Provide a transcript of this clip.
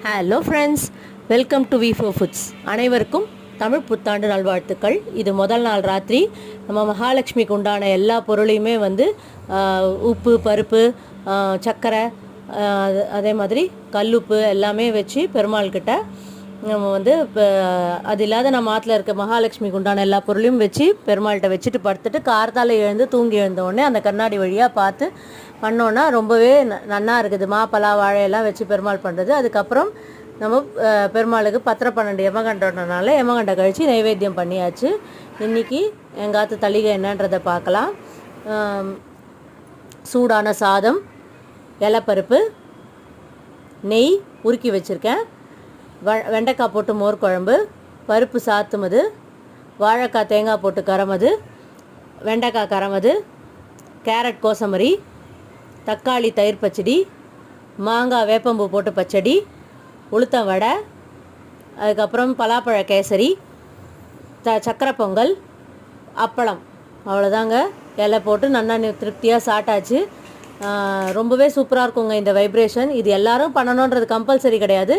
Hello friends, welcome to V4 foods. அனைவருக்கும் தமிழ் புத்தாண்டு நல்வாழ்த்துக்கள். இது முதல் நாள் ராத்திரி. நம்ம மகாலட்சுமிக்கு உண்டான எல்லா பொருளையுமே உப்பு, பருப்பு, சர்க்கரை, அதே மாதிரி கல்லுப்பு எல்லாமே வச்சு பெருமாள்கிட்ட நம்ம அது இல்லாத நம்ம ஆற்றுல இருக்க மகாலட்சுமிக்கு உண்டான எல்லா பொருளையும் வச்சு பெருமாள்கிட்ட வச்சுட்டு படுத்துட்டு கார்த்தால எழுந்து தூங்கி எழுந்த உடனே அந்த கண்ணாடி வழியாக பார்த்து பண்ணோன்னா ரொம்பவே நன்னா இருக்குது. மாப்பழா வாழையெல்லாம் வச்சு பெருமாள் பண்ணுறது. அதுக்கப்புறம் நம்ம பெருமாளுக்கு 10-12 யமகண்டனால யமகண்டை கழித்து நைவேத்தியம் பண்ணியாச்சு. இன்றைக்கி எங்காத்து தளிகை என்னன்றதை பார்க்கலாம். சூடான சாதம், இலைப்பருப்பு, நெய் உருக்கி வச்சுருக்கேன், வெண்டைக்காய் போட்டு மோர் குழம்பு, பருப்பு சாத்துமது, வாழைக்காய் தேங்காய் போட்டு கரமது, வெண்டைக்காய் கரமது, கேரட் கோசமரி, தக்காளி தயிர் பச்சடி, மாங்காய் வேப்பம்பூ போட்டு பச்சடி, உளுத்தம் வடை, அதுக்கப்புறம் பலாப்பழ கேசரி, சக்கரை பொங்கல், அப்பளம். அவ்வளோதாங்க. இலை போட்டு நல்லா திருப்தியாக சாப்பிட்டாச்சு. ரொம்பவே சூப்பராக இருக்குங்க இந்த வைப்ரேஷன். இது எல்லோரும் பண்ணணுன்றது கம்பல்சரி கிடையாது.